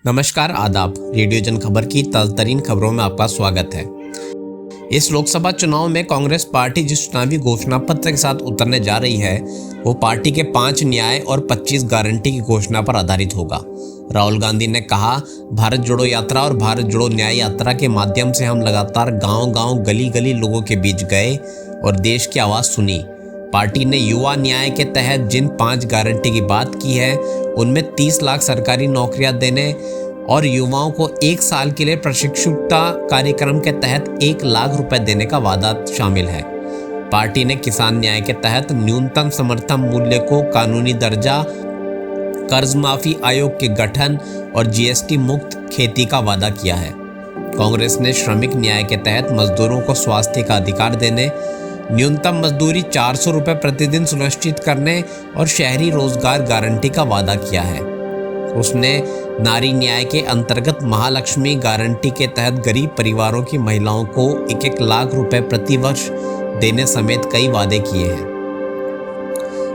नमस्कार, आदाब। रेडियो जन खबर की ताज़ा तरीन खबरों में आपका स्वागत है। इस लोकसभा चुनाव में कांग्रेस पार्टी जिस चुनावी घोषणा पत्र के साथ उतरने जा रही है वो पार्टी के 5 न्याय और 25 गारंटी की घोषणा पर आधारित होगा। राहुल गांधी ने कहा, भारत जोड़ो यात्रा और भारत जोड़ो न्याय यात्रा के माध्यम से हम लगातार गांव-गांव, गली-गली लोगों के बीच गए और देश की आवाज़ सुनी। पार्टी ने युवा न्याय के तहत जिन 5 गारंटी की बात की है उनमें 30 लाख सरकारी नौकरियां देने और युवाओं को 1 साल के लिए प्रशिक्षुता कार्यक्रम के तहत 1 लाख रुपए देने का वादा शामिल है। पार्टी ने किसान न्याय के तहत न्यूनतम समर्थन मूल्य को कानूनी दर्जा, कर्ज माफी आयोग के गठन और जीएसटी मुक्त खेती का वादा किया है। कांग्रेस ने श्रमिक न्याय के तहत मजदूरों को स्वास्थ्य का अधिकार देने, न्यूनतम मजदूरी 400 रुपये प्रतिदिन सुनिश्चित करने और शहरी रोजगार गारंटी का वादा किया है। उसने नारी न्याय के अंतर्गत महालक्ष्मी गारंटी के तहत गरीब परिवारों की महिलाओं को 1-1 लाख रुपए प्रति वर्ष देने समेत कई वादे किए हैं।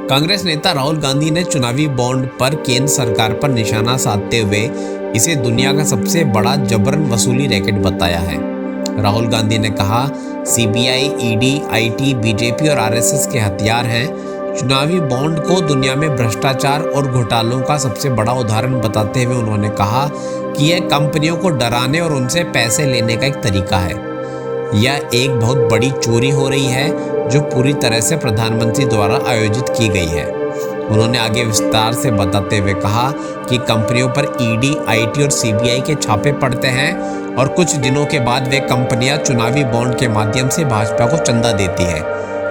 कांग्रेस नेता राहुल गांधी ने चुनावी बॉन्ड पर केंद्र सरकार पर निशाना साधते हुए इसे दुनिया का सबसे बड़ा जबरन वसूली रैकेट बताया है। राहुल गांधी ने कहा, सीबीआई, ईडी, आईटी, बीजेपी और आरएसएस के हथियार हैं। चुनावी बॉन्ड को दुनिया में भ्रष्टाचार और घोटालों का सबसे बड़ा उदाहरण बताते हुए उन्होंने कहा कि यह कंपनियों को डराने और उनसे पैसे लेने का एक तरीका है। यह एक बहुत बड़ी चोरी हो रही है जो पूरी तरह से प्रधानमंत्री द्वारा आयोजित की गई है। उन्होंने आगे विस्तार से बताते हुए कहा कि कंपनियों पर ईडी, आईटी और सीबीआई के छापे पड़ते हैं और कुछ दिनों के बाद वे कंपनियां चुनावी बॉन्ड के माध्यम से भाजपा को चंदा देती है।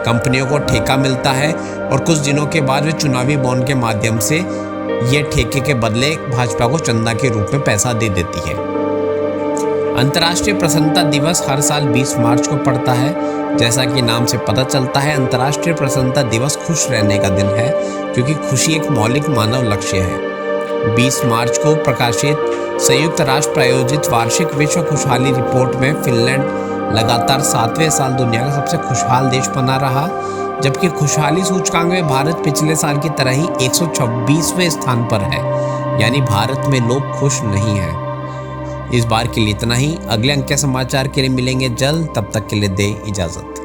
कंपनियों को ठेका मिलता है और कुछ दिनों के बाद वे चुनावी बॉन्ड के माध्यम से ये ठेके के बदले भाजपा को चंदा के रूप में पैसा दे देती है। अंतर्राष्ट्रीय प्रसन्नता दिवस हर साल 20 मार्च को पड़ता है। जैसा कि नाम से पता चलता है, अंतर्राष्ट्रीय प्रसन्नता दिवस खुश रहने का दिन है क्योंकि खुशी एक मौलिक मानव लक्ष्य है। 20 मार्च को प्रकाशित संयुक्त राष्ट्र प्रायोजित वार्षिक विश्व खुशहाली रिपोर्ट में फिनलैंड लगातार 7वें साल दुनिया का सबसे खुशहाल देश बना रहा, जबकि खुशहाली सूचकांक में भारत पिछले साल की तरह ही 126वें स्थान पर है। यानी भारत में लोग खुश नहीं हैं। इस बार के लिए इतना ही। अगले अंक के समाचार के लिए मिलेंगे जल्द, तब तक के लिए दें इजाजत।